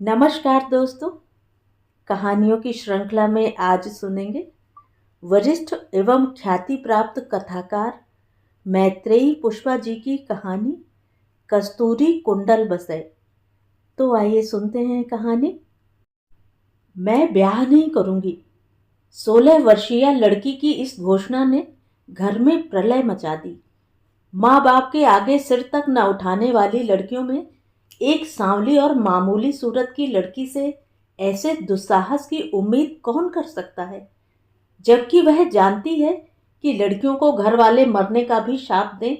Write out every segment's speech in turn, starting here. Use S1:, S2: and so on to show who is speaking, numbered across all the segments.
S1: नमस्कार दोस्तों। कहानियों की श्रृंखला में आज सुनेंगे वरिष्ठ एवं ख्याति प्राप्त कथाकार मैत्रेयी पुष्पा जी की कहानी कस्तूरी कुंडल बसे। तो आइए सुनते हैं कहानी। मैं ब्याह नहीं करूंगी। 16 वर्षीय लड़की की इस घोषणा ने घर में प्रलय मचा दी। माँ बाप के आगे सिर तक न उठाने वाली लड़कियों में एक सांवली और मामूली सूरत की लड़की से ऐसे दुस्साहस की उम्मीद कौन कर सकता है, जबकि वह जानती है कि लड़कियों को घर वाले मरने का भी शाप दें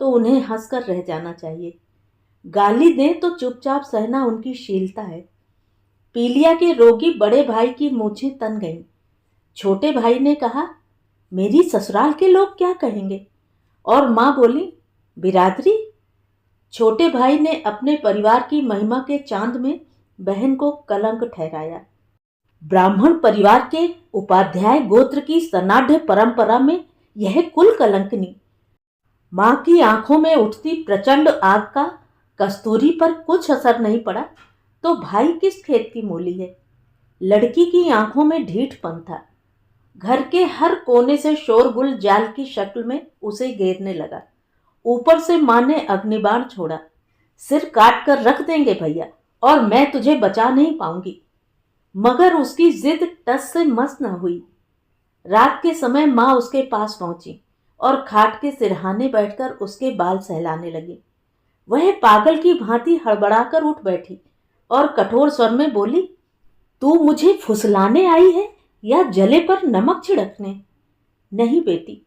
S1: तो उन्हें हंसकर रह जाना चाहिए। गाली दें तो चुपचाप सहना उनकी शीलता है। पीलिया के रोगी बड़े भाई की मूछें तन गईं। छोटे भाई ने कहा, मेरी ससुराल के लोग क्या कहेंगे? और माँ बोली, बिरादरी। छोटे भाई ने अपने परिवार की महिमा के चांद में बहन को कलंक ठहराया। ब्राह्मण परिवार के उपाध्याय गोत्र की सनाढ़ परंपरा में यह कुल कलंकनी। माँ की आंखों में उठती प्रचंड आग का कस्तूरी पर कुछ असर नहीं पड़ा तो भाई किस खेत की मूली है। लड़की की आंखों में ढीठपन था। घर के हर कोने से शोरगुल जाल की शक्ल में उसे घेरने लगा। ऊपर से माँ ने अग्निबाण छोड़ा, सिर काट कर रख देंगे भैया, और मैं तुझे बचा नहीं पाऊंगी। मगर उसकी जिद टस से मस न हुई। रात के समय माँ उसके पास पहुंची और खाट के सिरहाने बैठकर उसके बाल सहलाने लगी। वह पागल की भांति हड़बड़ाकर उठ बैठी और कठोर स्वर में बोली, तू मुझे फुसलाने आई है या जले पर नमक छिड़कने? नहीं बेटी,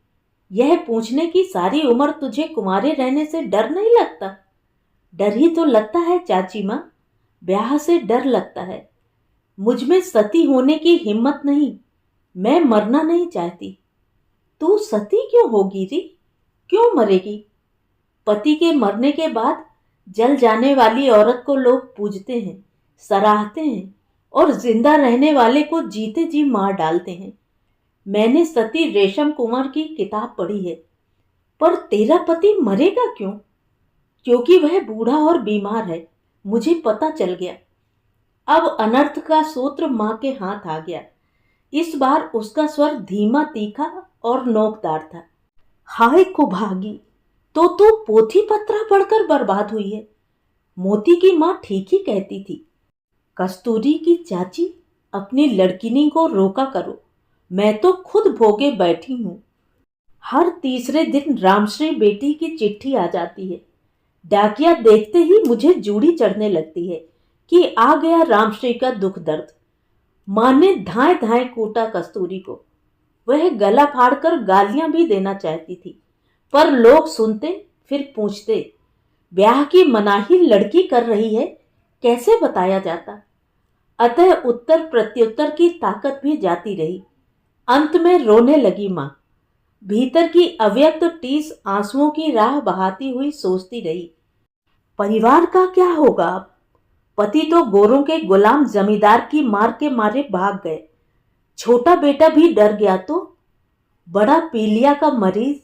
S1: यह पूछने की सारी उम्र तुझे कुंवारे रहने से डर नहीं लगता? डर ही तो लगता है चाची माँ, ब्याह से डर लगता है। मुझ में सती होने की हिम्मत नहीं, मैं मरना नहीं चाहती। तू सती क्यों होगी री? क्यों मरेगी? पति के मरने के बाद जल जाने वाली औरत को लोग पूजते हैं, सराहते हैं और जिंदा रहने वाले को जीते जी मार डालते हैं। मैंने सती रेशम कुंवर की किताब पढ़ी है। पर तेरा पति मरेगा क्यों? क्योंकि वह बूढ़ा और बीमार है, मुझे पता चल गया। अब अनर्थ का सूत्र मां के हाथ आ गया। इस बार उसका स्वर धीमा तीखा और नोकदार था। हाय कुभागी, तो तू पोथी पत्रा पढ़कर बर्बाद हुई है। मोती की मां ठीक ही कहती थी। कस्तूरी की चाची, अपनी लड़किनी को रोका करो, मैं तो खुद भोगे बैठी हूं। हर तीसरे दिन रामश्री बेटी की चिट्ठी आ जाती है। डाकिया देखते ही मुझे जूड़ी चढ़ने लगती है कि आ गया रामश्री का दुख दर्द। मां ने धाए धाए कूटा कस्तूरी को। वह गला फाड़कर गालियां भी देना चाहती थी, पर लोग सुनते फिर पूछते, ब्याह की मनाही लड़की कर रही है, कैसे बताया जाता? अतः उत्तर प्रत्युत्तर की ताकत भी जाती रही। अंत में रोने लगी मां। भीतर की अव्यक्त टीस आंसुओं की राह बहाती हुई सोचती रही, परिवार का क्या होगा अब? पति तो गोरों के गुलाम जमींदार की मार के मारे भाग गए। छोटा बेटा भी डर गया तो बड़ा पीलिया का मरीज,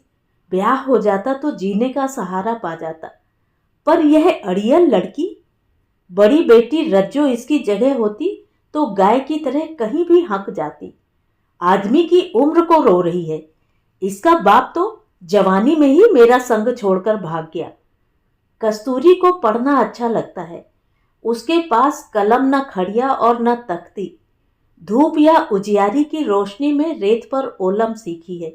S1: ब्याह हो जाता तो जीने का सहारा पा जाता। पर यह अड़ियल लड़की, बड़ी बेटी रज्जो इसकी जगह होती तो गाय की तरह कहीं भी हक जाती। आदमी की उम्र को रो रही है। इसका बाप तो जवानी में ही मेरा संग छोड़कर भाग गया। कस्तूरी को पढ़ना अच्छा लगता है। उसके पास कलम न खड़िया और न तख्ती। धूप या उजियारी की रोशनी में रेत पर ओलम सीखी है।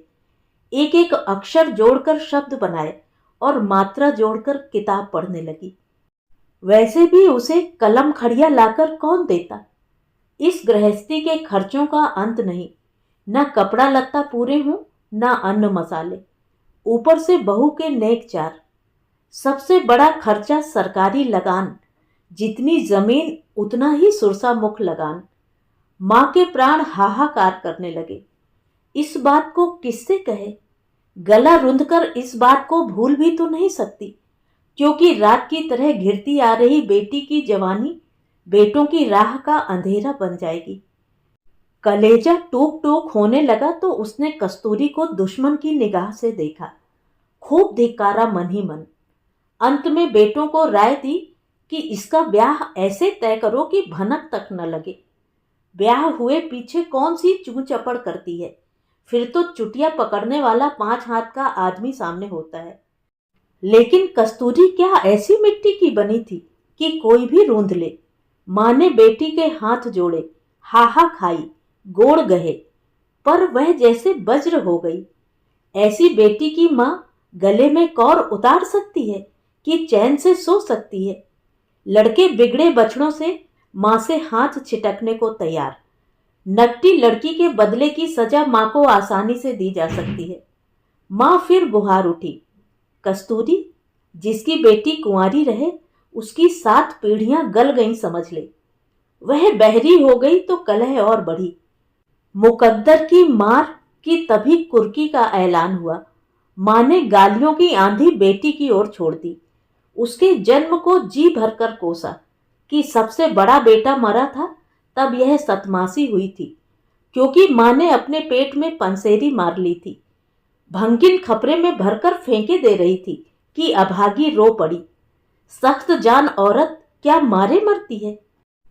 S1: एक एक अक्षर जोड़कर शब्द बनाए और मात्रा जोड़कर किताब पढ़ने लगी। वैसे भी उसे कलम खड़िया लाकर कौन देता? इस गृहस्थी के खर्चों का अंत नहीं। न कपड़ा लत्ता पूरे हों, न अन्न मसाले, ऊपर से बहू के नेक चार। सबसे बड़ा खर्चा सरकारी लगान, जितनी जमीन उतना ही सुरसा मुख लगान। मां के प्राण हाहाकार करने लगे। इस बात को किससे कहे? गला रुंधकर इस बात को भूल भी तो नहीं सकती, क्योंकि रात की तरह घिरती आ रही बेटी की जवानी बेटों की राह का अंधेरा बन जाएगी। कलेजा टूक टूक होने लगा तो उसने कस्तूरी को दुश्मन की निगाह से देखा। खूब धिक्कारा मन ही मन। अंत में बेटों को राय दी कि इसका ब्याह ऐसे तय करो कि भनक तक न लगे। ब्याह हुए पीछे कौन सी चू चपड़ करती है, फिर तो चुटिया पकड़ने वाला 5 हाथ का आदमी सामने होता है। लेकिन कस्तूरी क्या ऐसी मिट्टी की बनी थी कि कोई भी रूंध ले। माँ ने बेटी के हाथ जोड़े, हाहा खाई, गोड़ गहे, पर वह जैसे वज्र हो गई। ऐसी बेटी की माँ गले में कौर उतार सकती है कि चैन से सो सकती है। लड़के बिगड़े बछड़ों से माँ से हाथ छिटकने को तैयार। नकटी लड़की के बदले की सजा माँ को आसानी से दी जा सकती है। माँ फिर गुहार उठी, कस्तूरी, जिसकी बेटी कुंवारी रहे उसकी 7 पीढ़ियां गल गईं समझ ले। वह बहरी हो गई तो कलह और बढ़ी। मुकद्दर की मार की तभी कुर्की का ऐलान हुआ। माँ ने गालियों की आंधी बेटी की ओर छोड़ दी। उसके जन्म को जी भरकर कोसा कि सबसे बड़ा बेटा मरा था, तब यह सतमासी हुई थी, क्योंकि माँ ने अपने पेट में पंसेरी मार ली थी। भंगिन खपरे में भरकर फेंके दे रही थी कि अभागी रो पड़ी। सख्त जान औरत क्या मारे मरती है।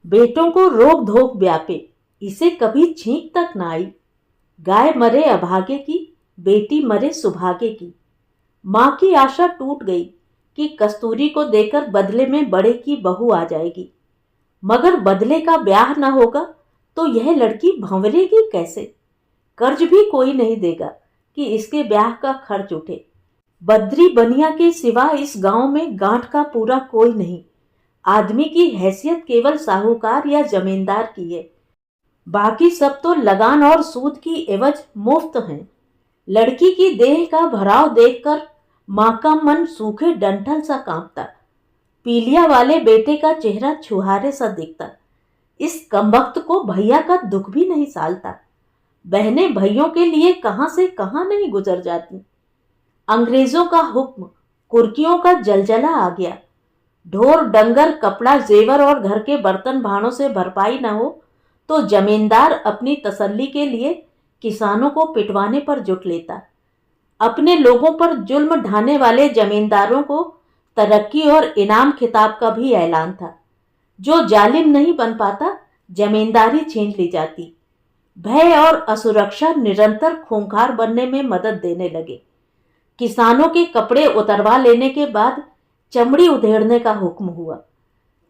S1: बेटों को रोक धोक व्यापे, इसे कभी छींक तक न आई। गाय मरे अभागे की, बेटी मरे सुभागे की। माँ की आशा टूट गई कि कस्तूरी को देकर बदले में बड़े की बहू आ जाएगी, मगर बदले का ब्याह न होगा तो यह लड़की भंवरेगी कैसे। कर्ज भी कोई नहीं देगा कि इसके ब्याह का खर्च उठे। बद्री बनिया के सिवा इस गांव में गांठ का पूरा कोई नहीं। आदमी की हैसियत केवल साहूकार या जमींदार की है, बाकी सब तो लगान और सूद की एवज मुफ्त हैं। लड़की की देह का भराव देखकर माँ का मन सूखे डंठल सा कांपता। पीलिया वाले बेटे का चेहरा छुहारे सा दिखता। इस कमबख्त को भैया का दुख भी नहीं सालता। बहनें भैयों के लिए कहां से कहां नहीं गुजर जाती। अंग्रेजों का हुक्म, कुर्कियों का जलजला आ गया। ढोर डंगर कपड़ा जेवर और घर के बर्तन भाणों से भरपाई न हो तो जमींदार अपनी तसल्ली के लिए किसानों को पिटवाने पर जुट लेता। अपने लोगों पर जुल्म ढाने वाले जमींदारों को तरक्की और इनाम खिताब का भी ऐलान था। जो जालिम नहीं बन पाता, जमींदारी छीन ली जाती। भय और असुरक्षा निरंतर खूंखार बनने में मदद देने लगे। किसानों के कपड़े उतरवा लेने के बाद चमड़ी उधेड़ने का हुक्म हुआ।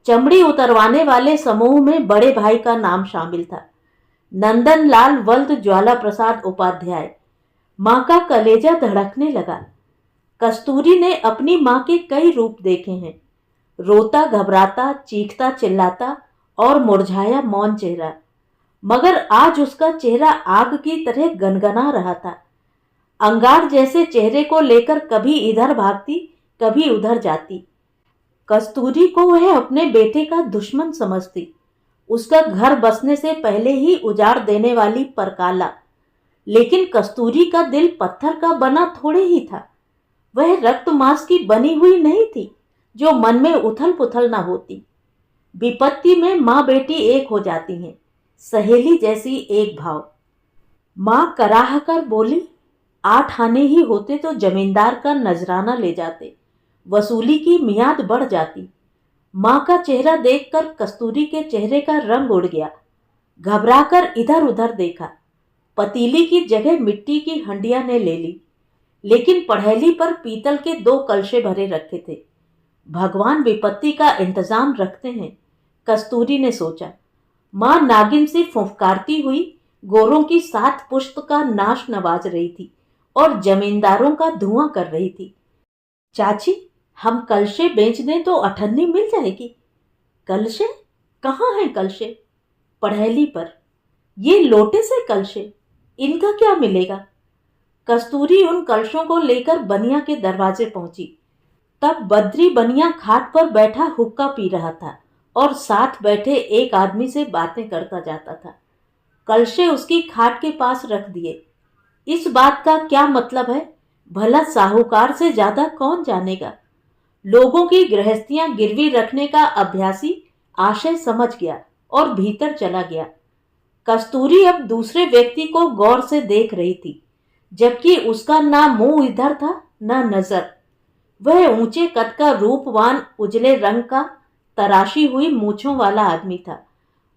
S1: चमड़ी उतरवाने वाले समूह में बड़े भाई का नाम शामिल था, नंदन लाल वल्द ज्वाला प्रसाद उपाध्याय। माँ का कलेजा धड़कने लगा। कस्तूरी ने अपनी माँ के कई रूप देखे हैं, रोता घबराता, चीखता चिल्लाता और मुरझाया मौन चेहरा, मगर आज उसका चेहरा आग की तरह गनगना रहा था। अंगार जैसे चेहरे को लेकर कभी इधर भागती, कभी उधर जाती। कस्तूरी को वह अपने बेटे का दुश्मन समझती, उसका घर बसने से पहले ही उजाड़ देने वाली परकाला। लेकिन कस्तूरी का दिल पत्थर का बना थोड़े ही था। वह रक्त मांस की बनी हुई नहीं थी जो मन में उथल पुथल न होती। विपत्ति में माँ बेटी एक हो जाती हैं, सहेली जैसी एक भाव। माँ कराह कर बोली, 8 आने ही होते तो जमींदार का नजराना ले जाते, वसूली की मियाद बढ़ जाती। माँ का चेहरा देखकर कस्तूरी के चेहरे का रंग उड़ गया। घबराकर इधर उधर देखा। पतीली की जगह मिट्टी की हंडिया ने ले ली, लेकिन पढ़ैली पर पीतल के 2 कलशे भरे रखे थे। भगवान विपत्ति का इंतजाम रखते हैं, कस्तूरी ने सोचा। माँ नागिन से फुफकारती हुई गोरों की 7 पुश्त का नाश नवाज रही थी और जमींदारों का धुआं कर रही थी। चाची, हम कलशे बेच दें तो अठन्नी मिल जाएगी। कलशे? कहाँ हैं कलशे? पढ़ैली पर। ये लोटे से कलशे, इनका क्या मिलेगा? कस्तूरी उन कलशों को लेकर बनिया के दरवाजे पहुंची। तब बद्री बनिया खाट पर बैठा हुक्का पी रहा था और साथ बैठे एक आदमी से बातें करता जाता था। कलशे उसकी खाट के पास रख दिए। इस बात का क्या मतलब है, भला साहूकार से ज्यादा कौन जानेगा। लोगों की गृहस्थियां गिरवी रखने का अभ्यासी आशय समझ गया और भीतर चला गया। कस्तूरी अब दूसरे व्यक्ति को गौर से देख रही थी, जबकि उसका ना मुंह इधर था ना नजर। वह ऊंचे कद का, रूपवान, उजले रंग का, तराशी हुई मूंछों वाला आदमी था।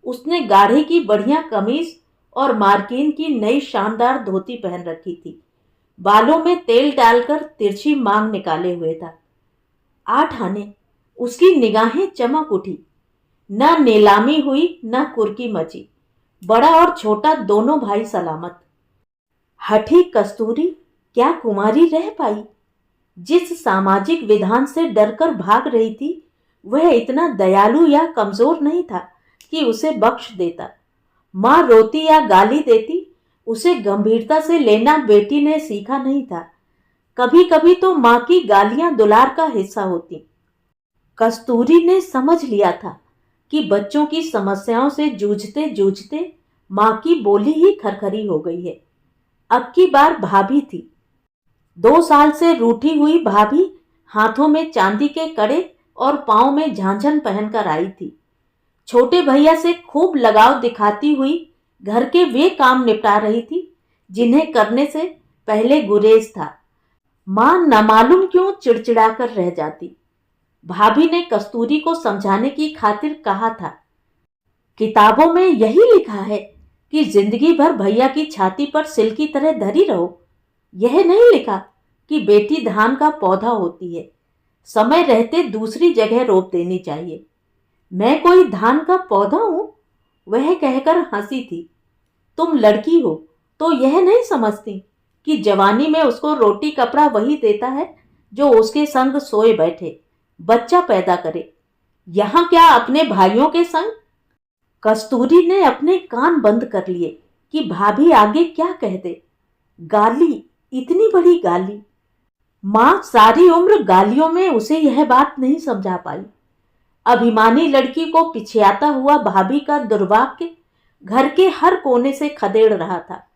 S1: उसने गाढ़े की बढ़िया कमीज और मार्किन की नई शानदार धोती पहन रखी थी। बालों में तेल डालकर तिरछी मांग निकाले हुए था। 8 आने। उसकी निगाहें चमक उठी। न नीलामी हुई न कुर्की मची। बड़ा और छोटा दोनों भाई सलामत। हठी कस्तूरी क्या कुमारी रह पाई? जिस सामाजिक विधान से डरकर भाग रही थी वह इतना दयालु या कमजोर नहीं था कि उसे बख्श देता। माँ रोती या गाली देती, उसे गंभीरता से लेना बेटी ने सीखा नहीं था। कभी कभी तो माँ की गालियां दुलार का हिस्सा होती। कस्तूरी ने समझ लिया था कि बच्चों की समस्याओं से जूझते जूझते माँ की बोली ही खरखरी हो गई है। अब की बार भाभी थी। 2 साल से रूठी हुई भाभी हाथों में चांदी के कड़े और पांव में झांझन पहनकर आई थी। छोटे भैया से खूब लगाव दिखाती हुई घर के वे काम निपटा रही थी जिन्हें करने से पहले गुरेज था। मां न मालूम क्यों चिड़चिड़ाकर रह जाती। भाभी ने कस्तूरी को समझाने की खातिर कहा था, किताबों में यही लिखा है कि जिंदगी भर भैया की छाती पर सिल की तरह धरी रहो। यह नहीं लिखा कि बेटी धान का पौधा होती है, समय रहते दूसरी जगह रोप देनी चाहिए। मैं कोई धान का पौधा हूं? वह कहकर हंसी थी। तुम लड़की हो तो यह नहीं समझती कि जवानी में उसको रोटी कपड़ा वही देता है जो उसके संग सोए बैठे बच्चा पैदा करे। यहां क्या अपने भाइयों के संग? कस्तूरी ने अपने कान बंद कर लिए कि भाभी आगे क्या कह दे। गाली, इतनी बड़ी गाली। मां सारी उम्र गालियों में उसे यह बात नहीं समझा पाई। अभिमानी लड़की को पिछियाता हुआ भाभी का दुर्भाग्य घर के हर कोने से खदेड़ रहा था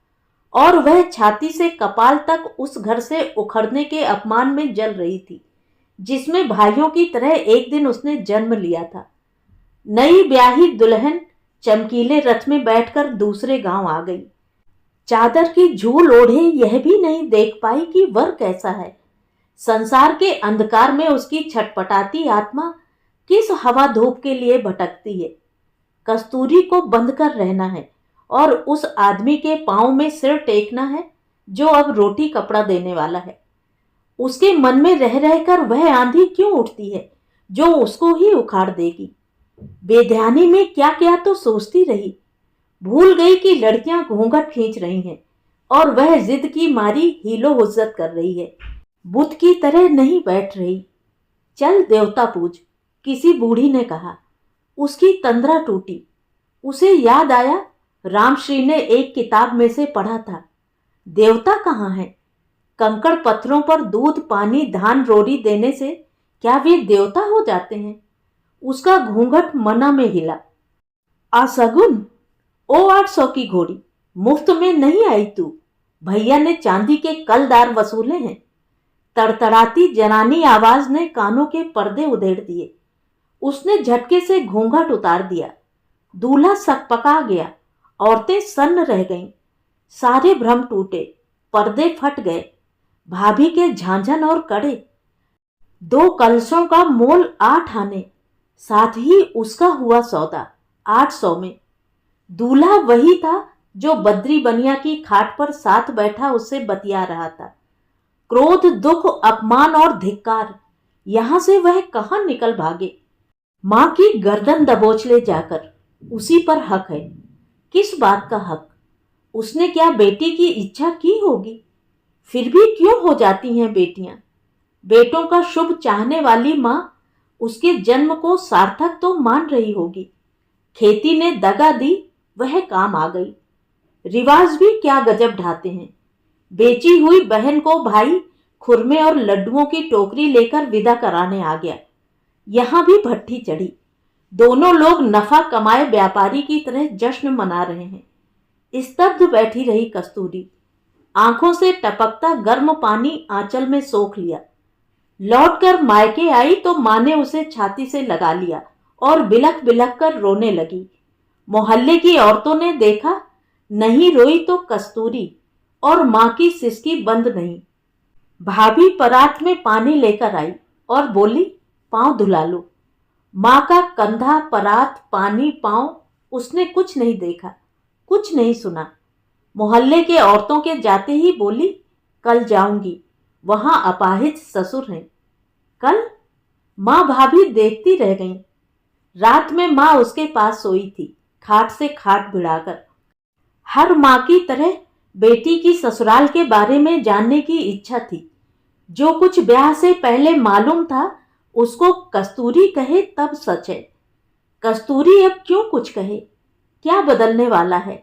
S1: और वह छाती से कपाल तक उस घर से उखड़ने के अपमान में जल रही थी जिसमें भाइयों की तरह एक दिन उसने जन्म लिया था। नई ब्याही दुल्हन चमकीले रथ में बैठकर दूसरे गांव आ गई। चादर की झूल ओढ़े यह भी नहीं देख पाई कि वर कैसा है। संसार के अंधकार में उसकी छटपटाती आत्मा किस हवा धूप के लिए भटकती है। कस्तूरी को बंद कर रहना है और उस आदमी के पांव में सिर टेकना है जो अब रोटी कपड़ा देने वाला है। उसके मन में रह रहकर वह आंधी क्यों उठती है जो उसको ही उखाड़ देगी। बेध्यानी में क्या क्या तो सोचती रही। भूल गई कि लड़कियां घूंघट खींच रही हैं और वह जिद की मारी हीलो हुज्जत कर रही है। बुत की तरह नहीं बैठ रही। चल देवता पूज, किसी बूढ़ी ने कहा। उसकी तंद्रा टूटी। उसे याद आया रामश्री ने एक किताब में से पढ़ा था, देवता कहाँ है? कंकड़ पत्थरों पर दूध पानी धान रोड़ी देने से क्या वे देवता हो जाते हैं? उसका घूंघट मना में हिला। असगुन, ओ 800 की घोड़ी, मुफ्त में नहीं आई तू। भैया ने चांदी के कलदार वसूले हैं। तड़तड़ाती जनानी आवाज ने कानों के पर्दे उधेड़ दिए। उसने झटके से घूंघट उतार दिया। दूल्हा सकपका गया। औरतें सन्न रह गईं। सारे भ्रम टूटे, पर्दे फट गए। भाभी के झांझन और कड़े। 2 कलशों का मोल 8 आने, साथ ही उसका हुआ सौदा 800 में। दूल्हा वही था जो बद्री बनिया की खाट पर साथ बैठा उससे बतिया रहा था। क्रोध, दुख, अपमान और धिक्कार, यहां से वह कहां निकल भागे। मां की गर्दन दबोच ले जाकर। उसी पर हक है। किस बात का हक? उसने क्या बेटी की इच्छा की होगी? फिर भी क्यों हो जाती हैं बेटियां? बेटों का शुभ चाहने वाली मां उसके जन्म को सार्थक तो मान रही होगी। खेती ने दगा दी, वह काम आ गई। रिवाज भी क्या गजब ढाते हैं। बेची हुई बहन को भाई खुरमे और लड्डुओं की टोकरी लेकर विदा कराने आ गया। यहां भी भट्ठी चढ़ी। दोनों लोग नफा कमाए व्यापारी की तरह जश्न मना रहे हैं। स्तब्ध बैठी रही कस्तूरी। आंखों से टपकता गर्म पानी आंचल में सोख लिया। लौटकर मायके आई तो मां ने उसे छाती से लगा लिया और बिलख बिलख कर रोने लगी। मोहल्ले की औरतों ने देखा, नहीं रोई तो कस्तूरी, और मां की सिसकी बंद नहीं। भाभी परात में पानी लेकर आई और बोली, पांव धुला लो। माँ का कंधा, परात, पानी, पाँव, उसने कुछ नहीं देखा, कुछ नहीं सुना। मोहल्ले के औरतों के जाते ही बोली, कल जाऊंगी, वहां अपाहिज ससुर हैं। कल? माँ भाभी देखती रह गईं। रात में माँ उसके पास सोई थी, खाट से खाट भिड़ाकर। हर माँ की तरह बेटी की ससुराल के बारे में जानने की इच्छा थी। जो कुछ ब्याह से पहले मालूम था उसको कस्तूरी कहे तब सच है। कस्तूरी अब क्यों कुछ कहे? क्या बदलने वाला है?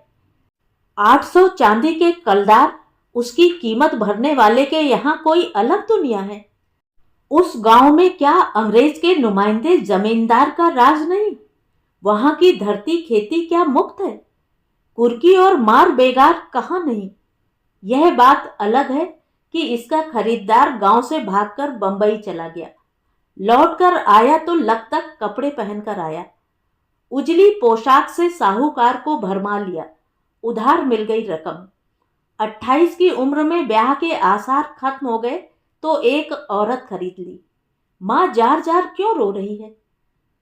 S1: 800 चांदी के कलदार, उसकी कीमत भरने वाले के यहाँ कोई अलग दुनिया है। उस गांव में क्या अंग्रेज के नुमाइंदे जमींदार का राज नहीं? वहां की धरती खेती क्या मुक्त है? कुर्की और मार बेगार कहाँ नहीं? यह बात अलग है कि इसका खरीदार गांव से भागकर बंबई चला गया। लौटकर आया तो लक तक कपड़े पहनकर आया। उजली पोशाक से साहूकार को भरमा लिया। उधार मिल गई रकम। 28 की उम्र में ब्याह के आसार खत्म हो गए तो एक औरत खरीद ली। माँ जार जार क्यों रो रही है?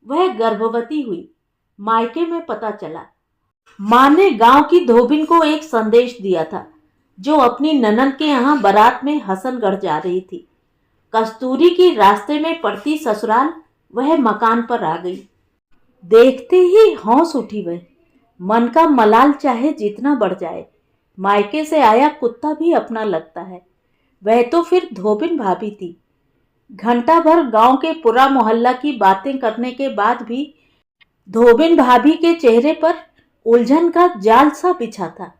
S1: वह गर्भवती हुई। मायके में पता चला। माँ ने गांव की धोबिन को एक संदेश दिया था, जो अपनी ननद के यहाँ बारात में हसनगढ़ जा रही थी। कस्तूरी की रास्ते में पड़ती ससुराल वह मकान पर आ गई। देखते ही हौस उठी वह। मन का मलाल चाहे जितना बढ़ जाए, मायके से आया कुत्ता भी अपना लगता है। वह तो फिर धोबिन भाभी थी। घंटा भर गांव के पूरा मोहल्ला की बातें करने के बाद भी धोबिन भाभी के चेहरे पर उलझन का जाल सा बिछा था।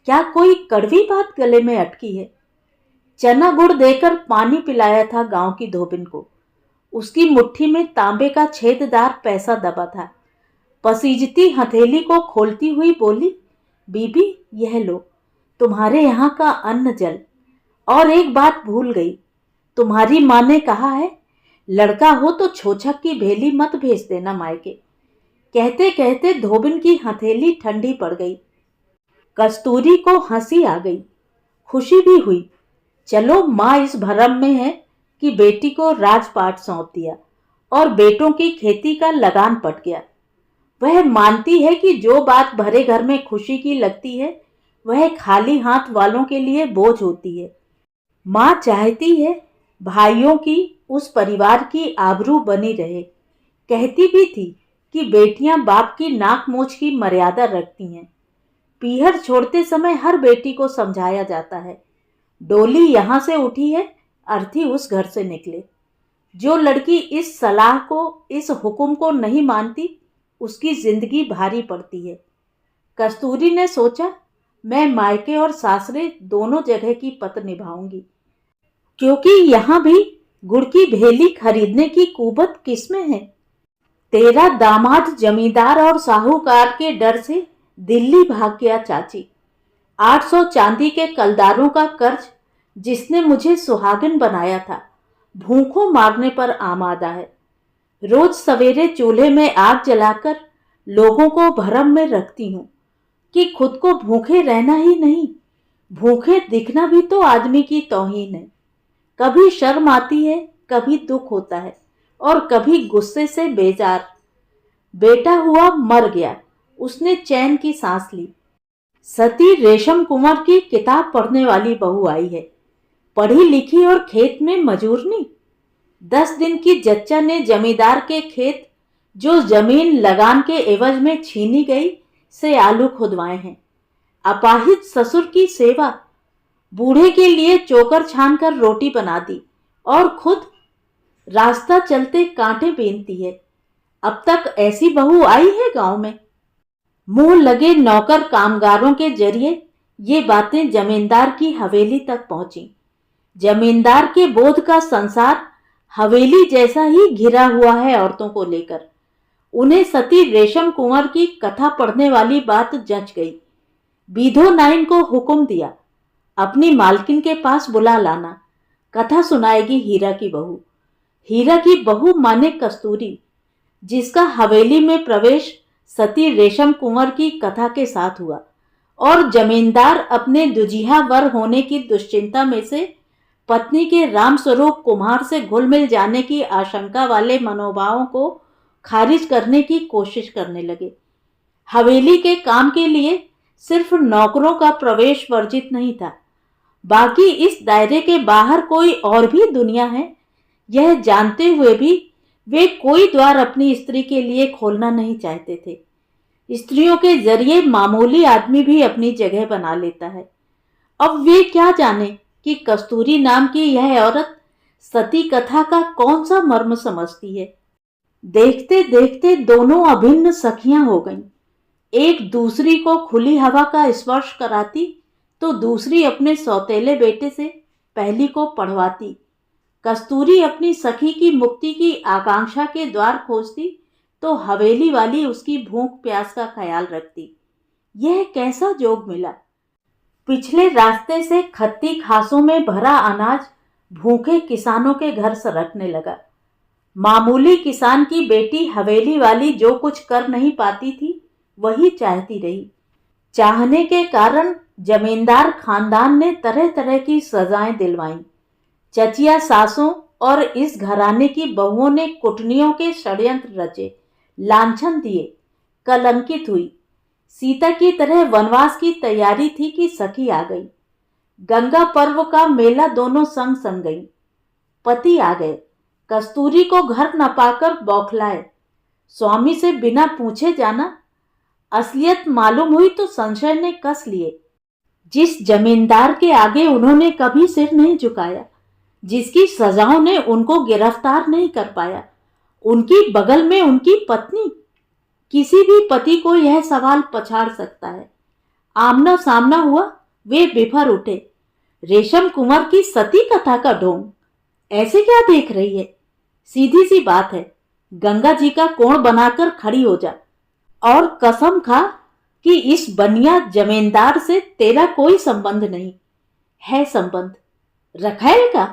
S1: क्या कोई कड़वी बात गले में अटकी है? चना गुड़ देकर पानी पिलाया था गांव की धोबिन को। उसकी मुट्ठी में तांबे का छेददार पैसा दबा था। पसीजती हथेली को खोलती हुई बोली, बीबी यह लो, तुम्हारे यहाँ का अन्न जल। और एक बात भूल गई, तुम्हारी माँ ने कहा है, लड़का हो तो छोछक की भेली मत भेज देना मायके। कहते कहते धोबिन की हथेली ठंडी पड़ गई। कस्तूरी को हंसी आ गई, खुशी भी हुई। चलो माँ इस भरम में है कि बेटी को राजपाट सौंप दिया और बेटों की खेती का लगान पट गया। वह मानती है कि जो बात भरे घर में खुशी की लगती है वह खाली हाथ वालों के लिए बोझ होती है। माँ चाहती है भाइयों की, उस परिवार की आबरू बनी रहे। कहती भी थी कि बेटियां बाप की नाक मोछ की मर्यादा रखती हैं। पीहर छोड़ते समय हर बेटी को समझाया जाता है, डोली यहां से उठी है, अर्थी उस घर से निकले। जो लड़की इस सलाह को, इस हुक्म को नहीं मानती, उसकी जिंदगी भारी पड़ती है। कस्तूरी ने सोचा, मैं मायके और सासरे दोनों जगह की पत निभाऊंगी, क्योंकि यहां भी गुड़ की भेली खरीदने की कुबत किसमें है। तेरा दामाद जमींदार और साहूकार के डर से दिल्ली भाग गया चाची। 800 चांदी के कलदारों का कर्ज जिसने मुझे सुहागन बनाया था, भूखों मारने पर आमादा है। रोज सवेरे चूल्हे में आग जलाकर लोगों को भरम में रखती हूँ कि खुद को भूखे रहना ही नहीं, भूखे दिखना भी तो आदमी की तौहीन है। कभी शर्म आती है, कभी दुख होता है और कभी गुस्से से बेजार। बेटा हुआ, मर गया, उसने चैन की सांस ली। सती रेशम कुंवर की किताब पढ़ने वाली बहू आई है, पढ़ी लिखी और खेत में मजूरनी। 10 दिन की जच्चा ने जमींदार के खेत, जो जमीन लगान के एवज में छीनी गई, से आलू खुदवाए हैं। अपाहिज ससुर की सेवा, बूढ़े के लिए चोकर छानकर रोटी बना दी और खुद रास्ता चलते कांटे बीनती है। अब तक ऐसी बहू आई है गांव में? मुंह लगे नौकर कामगारों के जरिए ये बातें जमींदार की हवेली तक पहुंची। जमींदार के बोध का संसार हवेली जैसा ही घिरा हुआ है औरतों को लेकर। उन्हें सती रेशम कुंवर की कथा पढ़ने वाली बात जच गई। बीधो नाइन को हुक्म दिया, अपनी मालकिन के पास बुला लाना, कथा सुनाएगी हीरा की बहू। हीरा की बहू माने कस्तूरी, जिसका हवेली में प्रवेश सती रेशम कुंवर की कथा के साथ हुआ और जमींदार अपने दुजिहा वर होने की दुश्चिंता में से पत्नी के रामस्वरूप कुम्हार से घुल मिल जाने की आशंका वाले मनोभावों को खारिज करने की कोशिश करने लगे। हवेली के काम के लिए सिर्फ नौकरों का प्रवेश वर्जित नहीं था, बाकी इस दायरे के बाहर कोई और भी दुनिया है, यह जानते हुए भी वे कोई द्वार अपनी स्त्री के लिए खोलना नहीं चाहते थे। स्त्रियों के जरिए मामूली आदमी भी अपनी जगह बना लेता है। अब वे क्या जाने कि कस्तूरी नाम की यह औरत सती कथा का कौन सा मर्म समझती है। देखते देखते दोनों अभिन्न सखियां हो गईं। एक दूसरी को खुली हवा का स्पर्श कराती तो दूसरी अपने सौतेले बेटे से पहली को पढ़वाती। कस्तूरी अपनी सखी की मुक्ति की आकांक्षा के द्वार खोजती तो हवेली वाली उसकी भूख प्यास का ख्याल रखती। यह कैसा जोग मिला। पिछले रास्ते से खत्ती खासों में भरा अनाज भूखे किसानों के घर सरकने लगा। मामूली किसान की बेटी हवेली वाली जो कुछ कर नहीं पाती थी वही चाहती रही। चाहने के कारण जमींदार खानदान ने तरह तरह की सजाएं दिलवाईं। चचिया सासों और इस घराने की बहुओं ने कुटनियों के षड्यंत्र रचे, लांछन दिए, कलंकित हुई। सीता की तरह वनवास की तैयारी थी कि सखी आ गई। गंगा पर्व का मेला दोनों संग संग गई। पति आ गए, कस्तूरी को घर न पाकर बौखलाए। स्वामी से बिना पूछे जाना। असलियत मालूम हुई तो संशय ने कस लिए। जिस जमींदार के आगे उन्होंने कभी सिर नहीं झुकाया, जिसकी सजाओं ने उनको गिरफ्तार नहीं कर पाया, उनकी बगल में उनकी पत्नी। किसी भी पति को यह सवाल पछाड़ सकता है। आमना सामना हुआ, वे बिफर उठे। रेशम कुंवर की सती कथा का ढोंग, ऐसे क्या देख रही है? सीधी सी बात है, गंगा जी का कोण बनाकर खड़ी हो जा और कसम खा कि इस बनिया जमींदार से तेरा कोई संबंध नहीं है। संबंध रखैल का?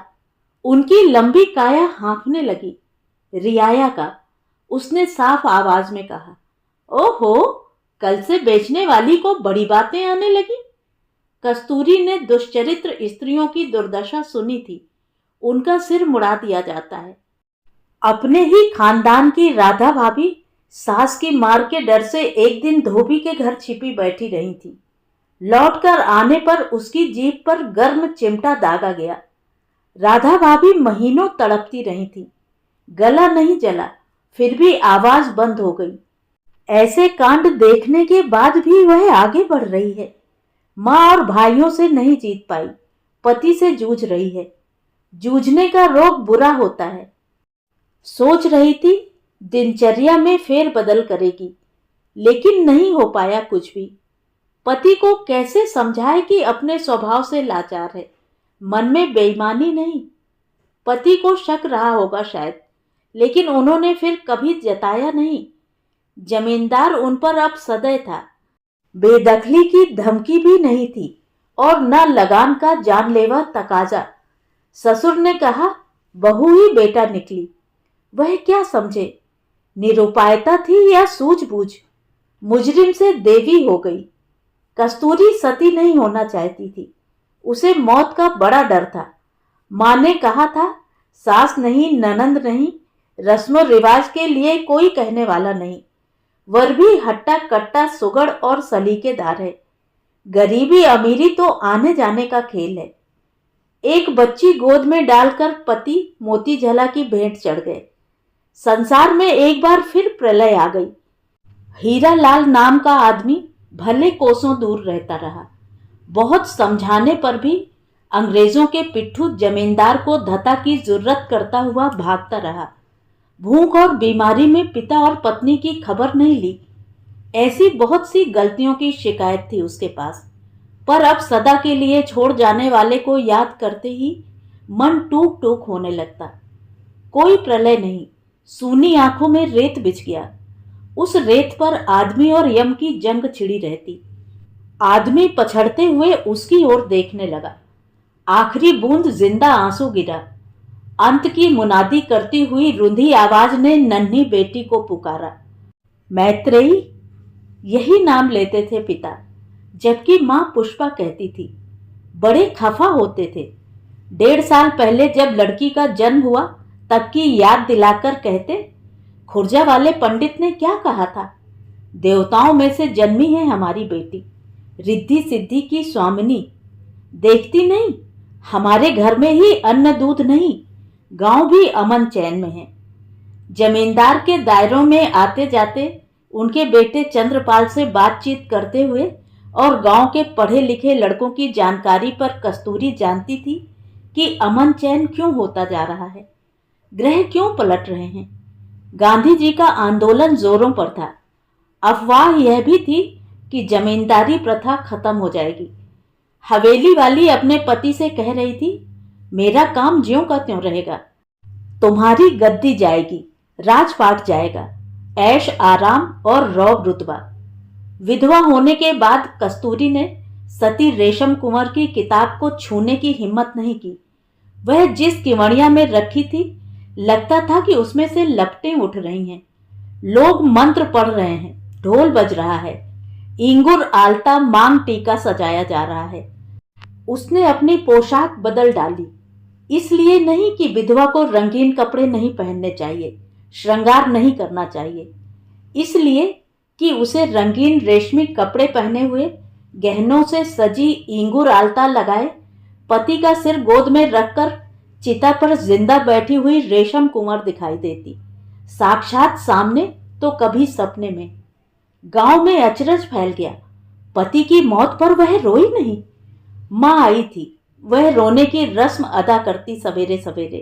S1: उनकी लंबी काया हाँफने लगी। रियाया का, उसने साफ आवाज में कहा। ओहो, कल से बेचने वाली को बड़ी बातें आने लगी। कस्तूरी ने दुष्चरित्र स्त्रियों की दुर्दशा सुनी थी, उनका सिर मुड़ा दिया जाता है। अपने ही खानदान की राधा भाभी सास की मार के डर से एक दिन धोबी के घर छिपी बैठी रही थी। लौटकर आने पर उसकी जीभ पर गर्म चिमटा दागा गया। राधा भाभी महीनों तड़पती रही थी, गला नहीं जला, फिर भी आवाज बंद हो गई। ऐसे कांड देखने के बाद भी वह आगे बढ़ रही है। माँ और भाइयों से नहीं जीत पाई, पति से जूझ रही है। जूझने का रोग बुरा होता है। सोच रही थी दिनचर्या में फेर बदल करेगी, लेकिन नहीं हो पाया कुछ भी। पति को कैसे समझाए कि अपने स्वभाव से लाचार है, मन में बेईमानी नहीं। पति को शक रहा होगा शायद, लेकिन उन्होंने फिर कभी जताया नहीं। जमींदार उन पर अब सदैव था। बेदखली की धमकी भी नहीं थी और न लगान का जानलेवा तकाजा। ससुर ने कहा, बहू ही बेटा निकली। वह क्या समझे, निरुपायता थी या सूझबूझ? मुजरिम से देवी हो गई। कस्तूरी सती नहीं होना चाहती थी, उसे मौत का बड़ा डर था। माँ ने कहा था, सास नहीं, ननंद नहीं, रस्मों रिवाज के लिए कोई कहने वाला नहीं। वर भी हट्टा कट्टा सुगड़ और सलीकेदार है। गरीबी अमीरी तो आने जाने का खेल है। एक बच्ची गोद में डालकर पति मोती झला की भेंट चढ़ गए। संसार में एक बार फिर प्रलय आ गई। हीरा लाल नाम का आदमी भले कोसों दूर रहता रहा। बहुत समझाने पर भी अंग्रेजों के पिट्ठू जमींदार को धता की जरूरत करता हुआ भागता रहा। भूख और बीमारी में पिता और पत्नी की खबर नहीं ली। ऐसी बहुत सी गलतियों की शिकायत थी उसके पास, पर अब सदा के लिए छोड़ जाने वाले को याद करते ही मन टूक टूक होने लगता। कोई प्रलय नहीं, सूनी आंखों में रेत बिछ गया। उस रेत पर आदमी और यम की जंग छिड़ी रहती। आदमी पछड़ते हुए उसकी ओर देखने लगा। आखिरी बूंद जिंदा आंसू गिरा। अंत की मुनादी करती हुई रुंधी आवाज ने नन्ही बेटी को पुकारा। मैत्रेयी, यही नाम लेते थे पिता, जबकि माँ पुष्पा कहती थी। बड़े खफा होते थे। 1.5 साल पहले जब लड़की का जन्म हुआ तब की याद दिलाकर कहते, खुर्जा वाले पंडित ने क्या कहा था? देवताओं में से जन्मी है हमारी बेटी, रिद्धि सिद्धि की स्वामिनी। देखती नहीं, हमारे घर में ही अन्न दूध नहीं, गांव भी अमन चैन में है। जमींदार के दायरों में आते जाते उनके बेटे चंद्रपाल से बातचीत करते हुए और गांव के पढ़े लिखे लड़कों की जानकारी पर कस्तूरी जानती थी कि अमन चैन क्यों होता जा रहा है, ग्रह क्यों पलट रहे हैं। गांधी जी का आंदोलन जोरों पर था। अफवाह यह भी थी कि जमींदारी प्रथा खत्म हो जाएगी। हवेली वाली अपने पति से कह रही थी, मेरा काम ज्यों का त्यों रहेगा, तुम्हारी गद्दी जाएगी, राजपाट जाएगा, ऐश आराम और रौब रुतबा। विधवा होने के बाद कस्तूरी ने सती रेशम कुंवर की किताब को छूने की हिम्मत नहीं की। वह जिस किवड़िया में रखी थी, लगता था कि उसमें से लपटें उठ रही हैं। लोग मंत्र पढ़ रहे हैं, ढोल बज रहा है, इंगुर आलता मांग टीका सजाया जा रहा है। उसने अपनी पोशाक बदल डाली, इसलिए नहीं कि विधवा को रंगीन कपड़े नहीं पहनने चाहिए, श्रृंगार नहीं करना चाहिए, इसलिए कि उसे रंगीन रेशमी कपड़े पहने हुए, गहनों से सजी इंगुर आलता लगाए, पति का सिर गोद में रखकर चिता पर जिंदा बैठी हुई रेशम कुंवर दिखाई देती, साक्षात सामने तो कभी सपने में। गांव में अचरज फैल गया। पति की मौत पर वह रोई नहीं। माँ आई थी, वह रोने की रस्म अदा करती सवेरे सवेरे।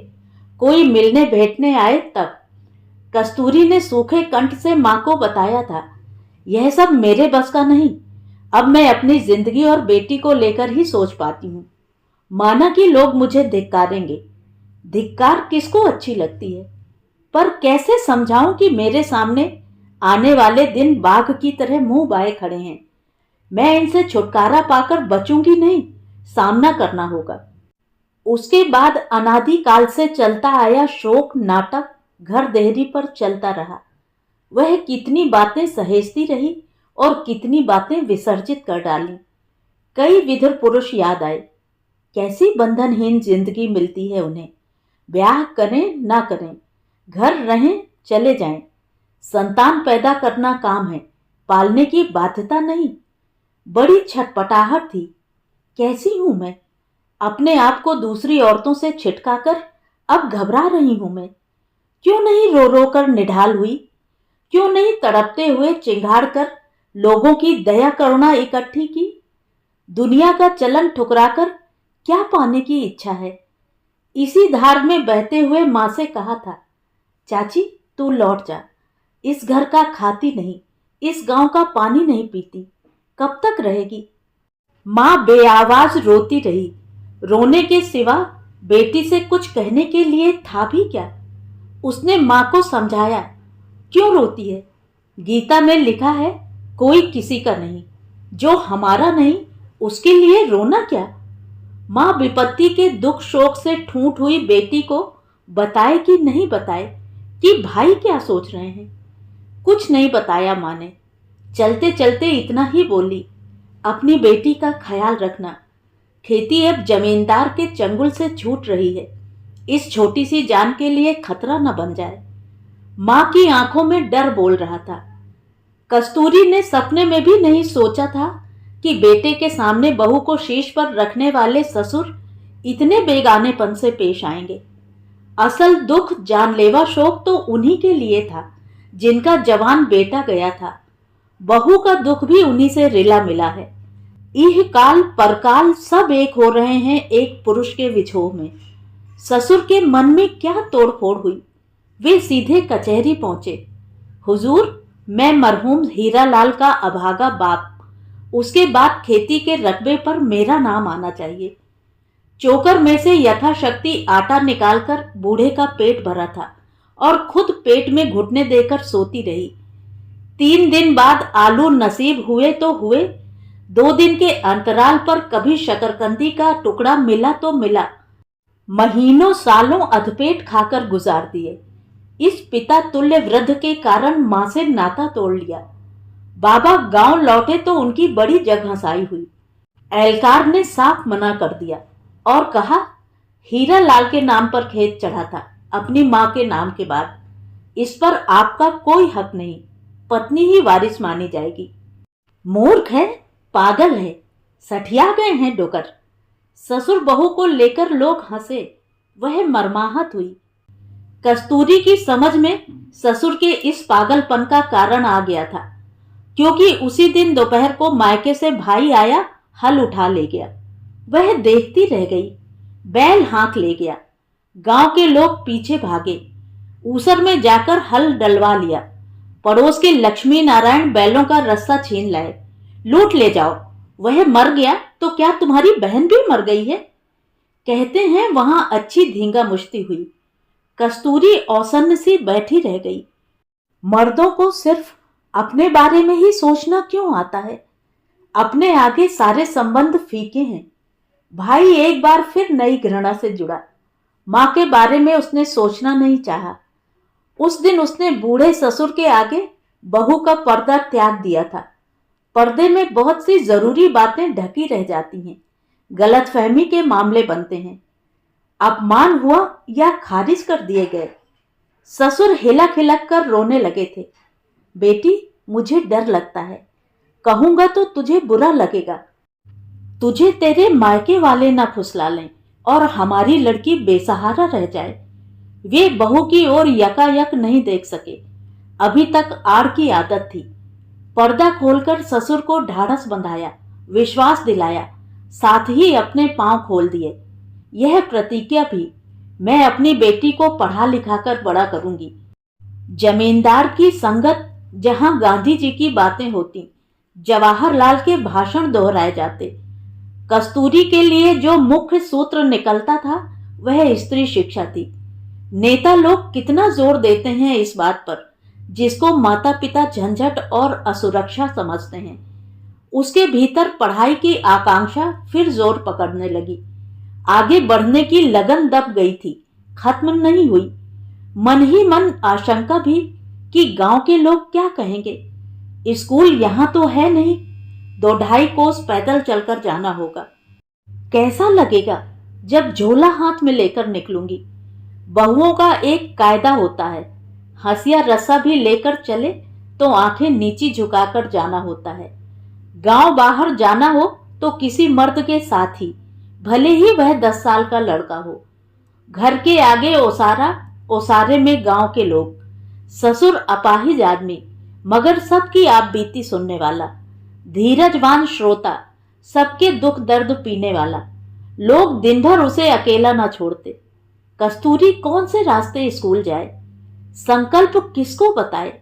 S1: कोई मिलने भेंटने आए तब। कस्तूरी ने सूखे कंठ से माँ को बताया था, यह सब मेरे बस का नहीं, अब मैं अपनी जिंदगी और बेटी को लेकर ही सोच पाती हूँ। माना कि लोग मुझे धिक्कारेंगे, धिक्कार किसको अच्छी लगती है, पर कैसे समझाऊं कि मेरे सामने आने वाले दिन बाघ की तरह मुंह बाए खड़े हैं। मैं इनसे छुटकारा पाकर बचूंगी नहीं, सामना करना होगा। उसके बाद अनादि काल से चलता आया शोक नाटक घर देहरी पर चलता रहा। वह कितनी बातें सहेजती रही और कितनी बातें विसर्जित कर डाली। कई विधुर पुरुष याद आए। कैसी बंधनहीन जिंदगी मिलती है उन्हें। ब्याह करें ना करें, घर रहें चले जाएं, संतान पैदा करना काम है, पालने की बाध्यता नहीं। बड़ी छटपटाहट थी। कैसी हूं मैं, अपने आप को दूसरी औरतों से छिटकाकर अब घबरा रही हूं मैं। क्यों नहीं रो रो कर निढाल हुई, क्यों नहीं तड़पते हुए चिंगाड़ कर लोगों की दया करुणा इकट्ठी की। दुनिया का चलन ठुकराकर क्या पाने की इच्छा है। इसी धार में बहते हुए माँ से कहा था, चाची तू लौट जा, इस घर का खाती नहीं, इस गांव का पानी नहीं पीती, कब तक रहेगी। माँ बेआवाज रोती रही। रोने के सिवा बेटी से कुछ कहने के लिए था भी क्या। उसने माँ को समझाया, क्यों रोती है, गीता में लिखा है कोई किसी का नहीं, जो हमारा नहीं उसके लिए रोना क्या। माँ विपत्ति के दुख शोक से ठूंठ हुई बेटी को बताए कि नहीं बताए कि भाई क्या सोच रहे हैं। कुछ नहीं बताया माँ ने। चलते चलते इतना ही बोली, अपनी बेटी का ख्याल रखना, खेती अब जमींदार के चंगुल से छूट रही है, इस छोटी सी जान के लिए खतरा न बन जाए। माँ की आंखों में डर बोल रहा था। कस्तूरी ने सपने में भी नहीं सोचा था कि बेटे के सामने बहू को शीश पर रखने वाले ससुर इतने बेगानेपन से पेश आएंगे। असल दुख जानलेवा शोक तो उन्हीं के लिए था जिनका जवान बेटा गया था। बहू का दुख भी उन्हीं से रिला मिला है। इह काल परकाल सब एक हो रहे हैं एक पुरुष के विछोह में। ससुर के मन में क्या तोड़फोड़ हुई। वे सीधे कचहरी पहुंचे। हुजूर, मैं मरहूम हीरालाल का अभागा बाप, उसके बाद खेती के रकबे पर मेरा नाम आना चाहिए। चोकर में से यथाशक्ति आटा निकालकर बूढ़े का पेट भरा था और खुद पेट में घुटने देकर सोती रही। 3 दिन बाद आलू नसीब हुए तो हुए, 2 दिन के अंतराल पर कभी शकरकंदी का टुकड़ा मिला तो मिला। महीनों सालों अधपेट खाकर गुजार दिए। इस पिता तुल्य वृद्ध के कारण मां से नाता तोड़ लिया। बाबा गांव लौटे तो उनकी बड़ी जगहंसाई हुई। एहलकार ने साफ मना कर दिया और कहा, हीरा लाल के नाम पर खेत चढ़ा था, अपनी मां के नाम के बाद। इस पर आपका कोई हक नहीं, पत्नी ही वारिस मानी जाएगी। मूर्ख है, पागल है, सठिया गए हैं डोकर। ससुर बहू को लेकर लोग हंसे, वह मर्माहत हुई। कस्तूरी की समझ में ससुर के इस पागलपन का कारण आ गया था, क्योंकि उसी दिन दोपहर को मायके से भाई आया, हल उठा ले गया। वह देखती रह गई। बैल हाँक ले गया। गांव के लोग पीछे भागे। ऊसर में जाकर हल डलवा लिया। पड़ोस के लक्ष्मी नारायण बैलों का रस्सा छीन लाए। लूट ले जाओ। वह मर गया तो क्या तुम्हारी बहन भी मर गई है? कहते हैं वहां अच्छी धींगा मुश्ती हुई। कस्तूरी औसन्न सी बैठी रह गई। मर्दों को सिर्फ अपने बारे में ही सोचना क्यों आता है? अपने आगे सारे संबंध फीके हैं। भाई एक बार फिर नई घृणा से जुड़ा। मां के बारे में उसने सोचना नहीं चाहा। उस दिन उसने बूढ़े ससुर के आगे बहू का पर्दा त्याग दिया था। पर्दे में बहुत सी जरूरी बातें ढकी रह जाती हैं, गलतफहमी के मामले बनते हैं। अपमान हुआ या खारिज कर दिए गए। ससुर हिलक हिलक कर रोने लगे थे। बेटी, मुझे डर लगता है, कहूंगा तो तुझे बुरा लगेगा। तुझे तेरे मायके वाले ना फुसला लें और हमारी लड़की बेसहारा रह जाए। वे बहू की ओर यकायक नहीं देख सके। अभी तक आड़ की आदत थी। पर्दा खोलकर ससुर को ढाढ़स बंधाया, विश्वास दिलाया, साथ ही अपने पांव खोल दिए। यह प्रतिज्ञा भी, मैं अपनी बेटी को पढ़ा लिखाकर बड़ा करूंगी। जमींदार की संगत जहां गांधी जी की बातें होती, जवाहरलाल के भाषण दोहराए जाते, कस्तूरी के लिए जो मुख्य सूत्र निकलता था वह स्त्री शिक्षा थी। नेता लोग कितना जोर देते हैं इस बात पर, जिसको माता पिता झंझट और असुरक्षा समझते हैं। उसके भीतर पढ़ाई की आकांक्षा फिर जोर पकड़ने लगी। आगे बढ़ने की लगन दब गई थी, खत्म नहीं हुई। मन ही मन आशंका भी कि गांव के लोग क्या कहेंगे। स्कूल यहां तो है नहीं, 2-2.5 कोस पैदल चलकर जाना होगा। कैसा लगेगा जब झोला हाथ में लेकर निकलूंगी। बहुओं का एक कायदा होता है, हंसिया रस्सा भी लेकर चले तो आंखें नीची झुकाकर जाना होता है। गांव बाहर जाना हो तो किसी मर्द के साथ ही, भले ही वह 10 साल का लड़का हो। घर के आगे ओसारा, ओसारे में गांव के लोग। ससुर अपाहिज आदमी, मगर सबकी आप बीती सुनने वाला, धीरजवान श्रोता, सबके दुख दर्द पीने वाला। लोग दिन भर उसे अकेला ना छोड़ते। कस्तूरी कौन से रास्ते स्कूल जाए, संकल्प किसको बताए।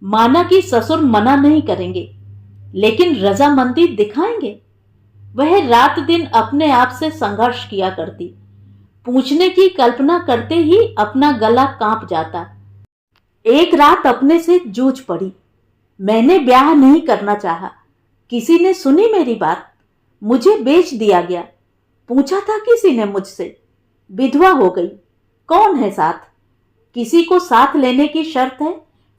S1: माना कि ससुर मना नहीं करेंगे, लेकिन रजामंदी दिखाएंगे। वह रात दिन अपने आप से संघर्ष किया करती। पूछने की कल्पना करते ही अपना गला कांप जाता। एक रात अपने से जूझ पड़ी। मैंने ब्याह नहीं करना चाहा। किसी ने सुनी मेरी बात, मुझे बेच दिया गया। पूछा था किसी ने मुझसे, विधवा हो गई। कौन है साथ? किसी को साथ लेने की शर्त है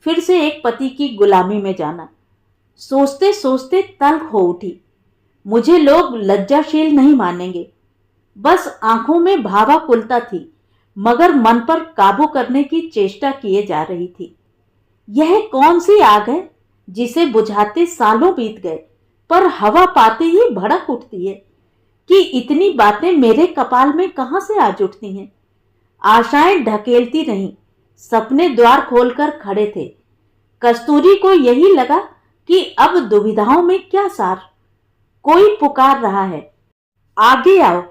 S1: फिर से एक पति की गुलामी में जाना। सोचते सोचते तल्ख हो उठी। मुझे लोग लज्जाशील नहीं मानेंगे। बस आंखों में भावाकुलता थी, मगर मन पर काबू करने की चेष्टा किए जा रही थी। यह कौन सी आग है जिसे बुझाते सालों बीत गए, पर हवा पाते ही भड़क उठती है कि इतनी बातें मेरे कपाल में कहां से आज उठती हैं। आशाएं ढकेलती रहीं, सपने द्वार खोलकर खड़े थे। कस्तूरी को यही लगा कि अब दुविधाओं में क्या सार। कोई पुकार रहा है, आगे आओ,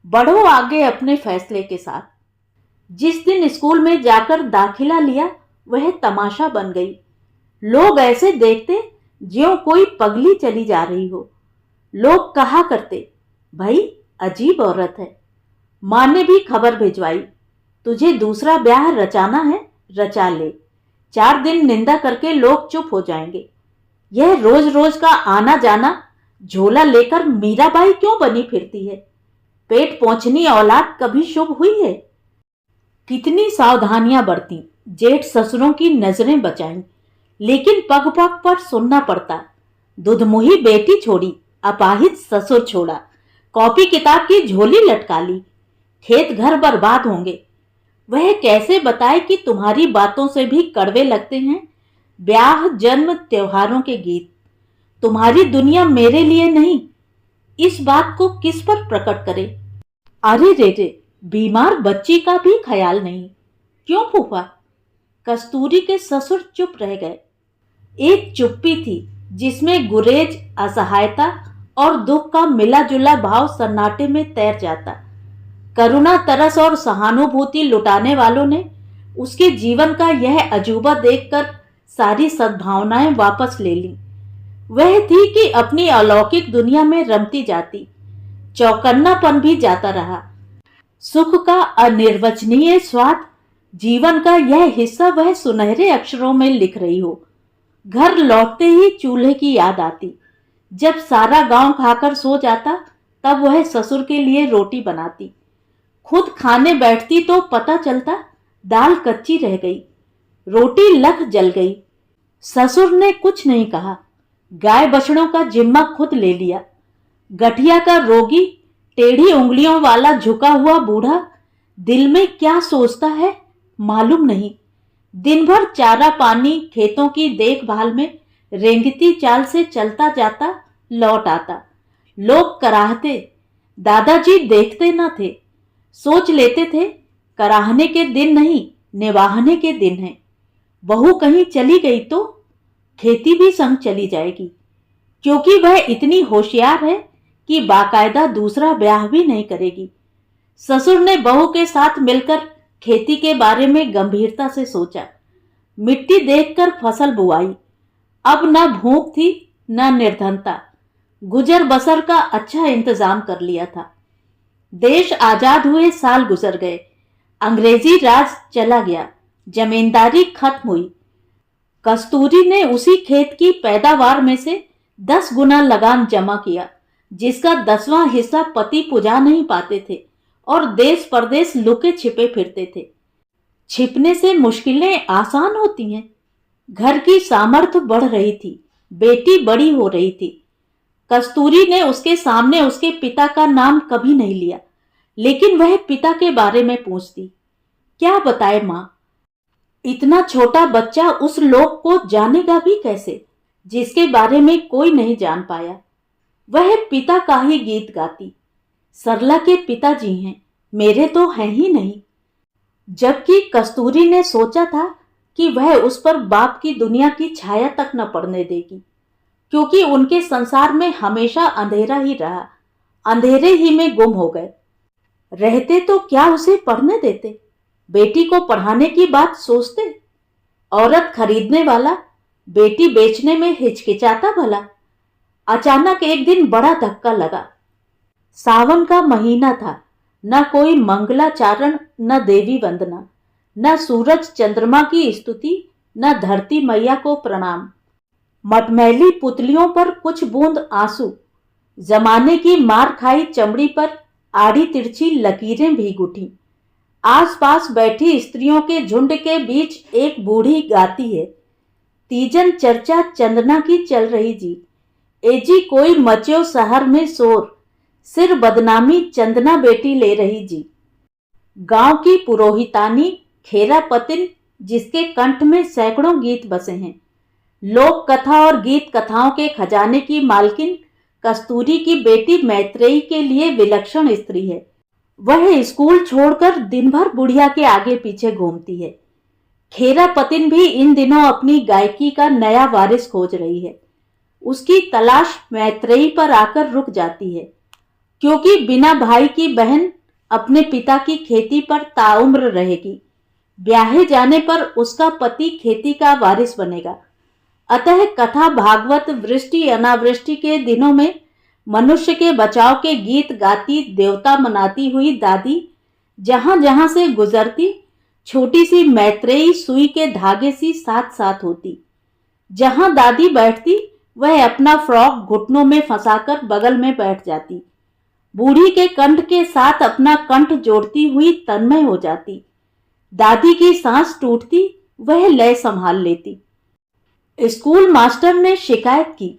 S1: बढ़ो आगे अपने फैसले के साथ। जिस दिन स्कूल में जाकर दाखिला लिया वह तमाशा बन गई। लोग ऐसे देखते ज्यों कोई पगली चली जा रही हो। लोग कहा करते, भाई अजीब औरत है। मां ने भी खबर भिजवाई, तुझे दूसरा ब्याह रचाना है, रचा ले। 4 दिन निंदा करके लोग चुप हो जाएंगे। यह रोज रोज का आना जाना, झोला लेकर मीराबाई क्यों बनी फिरती है? पेट पोंछनी औलाद कभी शुभ हुई है? कितनी सावधानियां बरती, जेठ ससुरों की नजरें बचाई, लेकिन पग पग पर सुनना पड़ता। दुधमुही बेटी छोड़ी, अपाहिज ससुर छोड़ा, कॉपी किताब की झोली लटका ली, खेत घर बर्बाद होंगे। वह कैसे बताए कि तुम्हारी बातों से भी कड़वे लगते हैं ब्याह जन्म त्योहारों के गीत। तुम्हारी दुनिया मेरे लिए नहीं, इस बात को किस पर प्रकट करे। अरे रे रे, बीमार बच्ची का भी ख्याल नहीं। क्यों फूफा? कस्तूरी के ससुर चुप रह गए। एक चुप्पी थी जिसमें गुरेज, असहायता और दुख का मिला जुला भाव सन्नाटे में तैर जाता। करुणा, तरस और सहानुभूति लुटाने वालों ने उसके जीवन का यह अजूबा देखकर सारी सद्भावनाएं वापस ले ली। वह थी कि अपनी अलौकिक दुनिया में रमती जाती, चौकन्नापन भी जाता रहा। सुख का अनिर्वचनीय स्वाद, जीवन का यह हिस्सा वह सुनहरे अक्षरों में लिख रही हो। घर लौटते ही चूल्हे की याद आती। जब सारा गांव खाकर सो जाता तब वह ससुर के लिए रोटी बनाती। खुद खाने बैठती तो पता चलता दाल कच्ची रह गई, रोटी लख जल गई। ससुर ने कुछ नहीं कहा। गाय बछड़ों का जिम्मा खुद ले लिया। गठिया का रोगी, टेढ़ी उंगलियों वाला झुका हुआ बूढ़ा दिल में क्या सोचता है मालूम नहीं। दिन भर चारा पानी, खेतों की देखभाल में रेंगती चाल से चलता जाता, लौट आता। लोग कराहते, दादाजी देखते न थे। सोच लेते थे कराहने के दिन नहीं, निवाहने के दिन हैं। बहू कहीं चली गई तो खेती भी संग चली जाएगी, क्योंकि वह इतनी होशियार है कि बाकायदा दूसरा ब्याह भी नहीं करेगी। ससुर ने बहू के साथ मिलकर खेती के बारे में गंभीरता से सोचा। मिट्टी देखकर फसल बुआई। अब न भूख थी न निर्धनता। गुजर बसर का अच्छा इंतजाम कर लिया था। देश आजाद हुए साल गुजर गए। अंग्रेजी राज चला गया। जमींदारी खत्म हुई। कस्तूरी ने उसी खेत की पैदावार में से 10 गुना लगान जमा किया, जिसका 10वां हिस्सा पति पुजा नहीं पाते थे और देश परदेश लुके छिपे फिरते थे। छिपने से मुश्किलें आसान होती हैं। घर की सामर्थ्य बढ़ रही थी, बेटी बड़ी हो रही थी। कस्तूरी ने उसके सामने उसके पिता का नाम कभी नहीं लिया, लेकिन वह पिता के बारे में पूछती। क्या बताए मां? इतना छोटा बच्चा उस लोक को जानेगा भी कैसे जिसके बारे में कोई नहीं जान पाया। वह पिता का ही गीत गाती। सरला के पिताजी हैं, मेरे तो हैं ही नहीं। जबकि कस्तूरी ने सोचा था कि वह उस पर बाप की दुनिया की छाया तक न पड़ने देगी, क्योंकि उनके संसार में हमेशा अंधेरा ही रहा। अंधेरे ही में गुम हो गए। रहते तो क्या उसे पढ़ने देते? बेटी को पढ़ाने की बात सोचते? औरत खरीदने वाला बेटी बेचने में हिचकिचाता भला? अचानक एक दिन बड़ा धक्का लगा। सावन का महीना था। न कोई मंगलाचारण, न देवी वंदना, न सूरज चंद्रमा की स्तुति, न धरती मैया को प्रणाम। मटमैली पुतलियों पर कुछ बूंद आंसू। जमाने की मार खाई चमड़ी पर आड़ी तिरछी लकीरें भीग उठी। आसपास बैठी स्त्रियों के झुंड के बीच एक बूढ़ी गाती है। तीजन चर्चा चंदना की चल रही जी। एजी कोई मच्यो शहर में शोर, सिर बदनामी चंदना बेटी ले रही जी। गांव की पुरोहितानी खेरा पतिन, जिसके कंठ में सैकड़ों गीत बसे हैं। लोक कथा और गीत कथाओं के खजाने की मालकिन कस्तूरी की बेटी मैत्रेयी के लिए विलक्षण स्त्री है। वह स्कूल छोड़कर दिन भर बुढ़िया के आगे पीछे घूमती है। खेरा पतिन भी इन दिनों अपनी गायकी का नया वारिस खोज रही है। उसकी तलाश मैत्रेयी पर आकर रुक जाती है, क्योंकि बिना भाई की बहन अपने पिता की खेती पर ताउम्र रहेगी। ब्याहे जाने पर उसका पति खेती का वारिस बनेगा। अतः कथा भागवत, वृष्टि अनावृष्टि के दिनों में मनुष्य के बचाव के गीत गाती, देवता मनाती हुई दादी जहां जहां से गुजरती, छोटी सी मैत्रेयी सुई के धागे सी साथ साथ होती। जहां दादी बैठती वह अपना फ्रॉक घुटनों में फंसाकर बगल में बैठ जाती। बूढ़ी के कंठ के साथ अपना कंठ जोड़ती हुई तन्मय हो जाती। दादी की सांस टूटती, वह लय संभाल लेती। स्कूल मास्टर ने शिकायत की।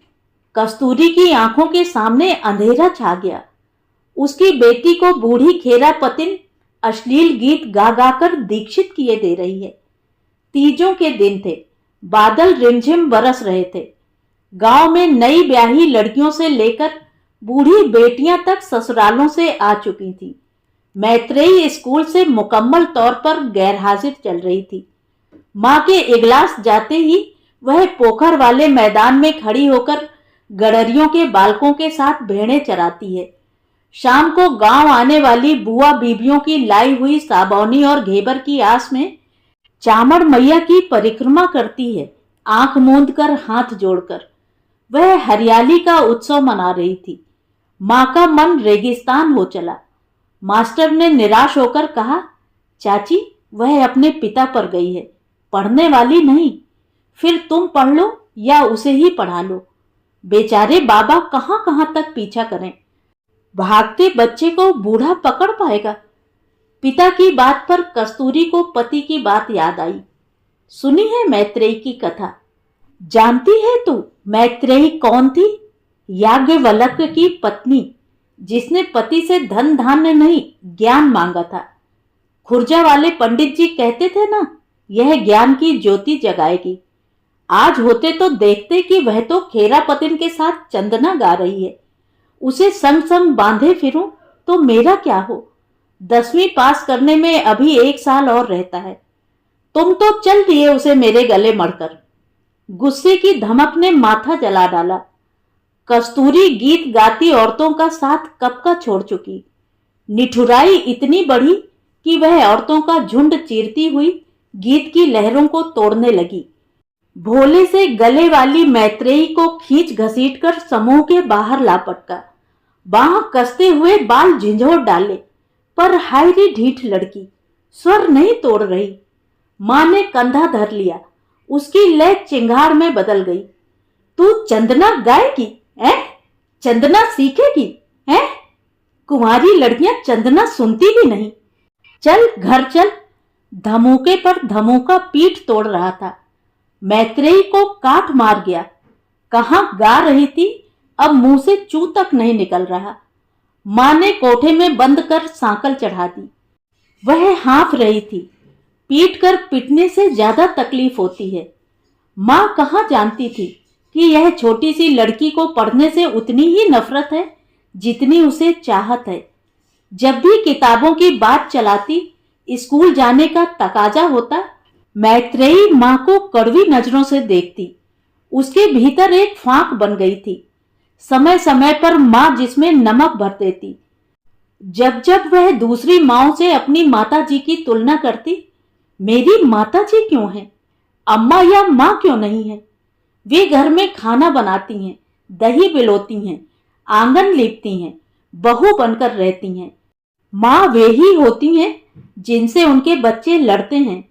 S1: कस्तूरी की आंखों के सामने अंधेरा छा गया। उसकी बेटी को बूढ़ी खेरा पतिन अश्लील गीत गा गाकर दीक्षित किए दे रही है। तीजों के दिन थे, बादल रिमझिम बरस रहे थे। गांव में नई ब्याही लड़कियों से लेकर बूढ़ी बेटियां तक ससुरालों से आ चुकी थी। मैत्रेयी स्कूल से मुकम्मल तौर पर गैरहाजिर चल रही थी। माँ के इगलास जाते ही वह पोखर वाले मैदान में खड़ी होकर गडरियों के बालकों के साथ भेड़ें चराती है। शाम को गांव आने वाली बुआ बीबियों की लाई हुई साबौनी और घेबर की आस में चामड़ मैया की परिक्रमा करती है, आंख मूंद कर, हाथ जोड़कर। वह हरियाली का उत्सव मना रही थी। माँ का मन रेगिस्तान हो चला। मास्टर ने निराश होकर कहा, चाची, वह अपने पिता पर गई है, पढ़ने वाली नहीं। फिर तुम पढ़ लो या उसे ही पढ़ा लो। बेचारे बाबा कहाँ कहाँ तक पीछा करें। भागते बच्चे को बूढ़ा पकड़ पाएगा। पिता की बात पर कस्तूरी को पति की बात याद आई। सुनी है मैत्रेयी की कथा? जानती है तू मैत्रेयी कौन थी? याज्ञवल्क्य की पत्नी, जिसने पति से धन धान्य नहीं ज्ञान मांगा था। खुर्जा वाले पंडित जी कहते थे ना, यह ज्ञान की ज्योति जगाएगी। आज होते तो देखते कि वह तो खेरापतिन के साथ चंदना गा रही है। उसे संग संग बांधे फिरूं तो मेरा क्या हो। 10वीं पास करने में अभी 1 साल और रहता है। तुम तो चल दिए उसे मेरे गले मड़कर। गुस्से की धमक ने माथा जला डाला। कस्तूरी गीत गाती औरतों का साथ कब का छोड़ चुकी। निठुराई इतनी बढ़ी कि वह औरतों का झुंड चीरती हुई गीत की लहरों को तोड़ने लगी। भोले से गले वाली मैत्रेयी को खींच घसीट कर समूह के बाहर ला पटका। बाह कसते हुए बाल झंझोड़ डाले, पर हाय रे ढीठ लड़की, स्वर नहीं तोड़ रही। मां ने कंधा धर लिया। उसकी लय चिंगार में बदल गई। तू चंदना गाएगी? चंदना सीखेगी? कुंवारी लड़कियां चंदना सुनती भी नहीं। चल घर चल। धमूके पर धमूका पीठ तोड़ रहा था। मैत्रेयी को काट मार गया। कहां गा रही थी, अब मुंह से चू तक नहीं निकल रहा। मां ने कोठे में बंद कर सांकल चढ़ा दी। वह हाँफ रही थी। पीट कर पिटने से ज्यादा तकलीफ होती है। मां कहाँ जानती थी कि यह छोटी सी लड़की को पढ़ने से उतनी ही नफरत है जितनी उसे चाहत है। जब भी किताबों की बात चलाती, स्कूल जाने का तकाजा होता, मैत्रेयी मां को कड़वी नजरों से देखती। उसके भीतर एक फांक बन गई थी। समय समय पर मां जिसमें नमक भर देती। जब जब वह दूसरी माओं से अपनी माताजी की तुलना करती, मेरी माताजी क्यों है, अम्मा या मां क्यों नहीं है? वे घर में खाना बनाती हैं, दही पिलोती हैं, आंगन लीपती हैं, बहू बनकर रहती हैं। मां वे ही होती हैं जिनसे उनके बच्चे लड़ते हैं,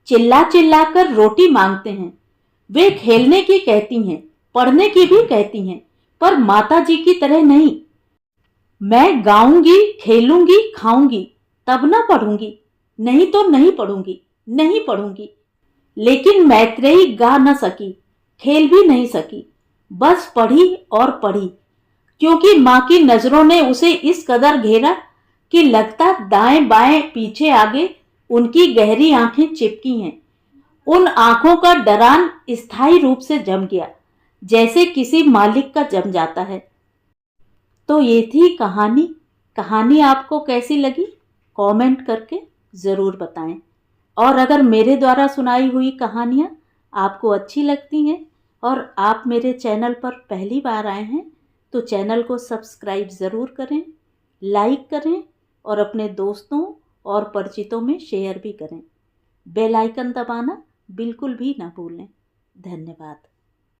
S1: चिल्ला चिल्ला कर रोटी मांगते हैं। वे खेलने की कहती हैं, पढ़ने की भी कहती हैं, पर माताजी की तरह नहीं। मैं गाऊंगी, खेलूंगी, खाऊंगी, तब ना पढ़ूंगी, नहीं तो नहीं पढ़ूंगी, नहीं पढ़ूंगी। लेकिन मैत्रेयी गा न सकी, खेल भी नहीं सकी, बस पढ़ी और पढ़ी, क्योंकि मां की नजरों ने उसे इस कदर घेरा कि लगता दाएं बाएं पीछे आगे उनकी गहरी आंखें चिपकी हैं। उन आंखों का डरान स्थायी रूप से जम गया, जैसे किसी मालिक का जम जाता है। तो ये थी कहानी। कहानी आपको कैसी लगी कमेंट करके ज़रूर बताएं। और अगर मेरे द्वारा सुनाई हुई कहानियाँ आपको अच्छी लगती हैं और आप मेरे चैनल पर पहली बार आए हैं तो चैनल को सब्सक्राइब ज़रूर करें, लाइक करें और अपने दोस्तों और परिचितों में शेयर भी करें। बेल आइकन दबाना बिल्कुल भी ना भूलें। धन्यवाद।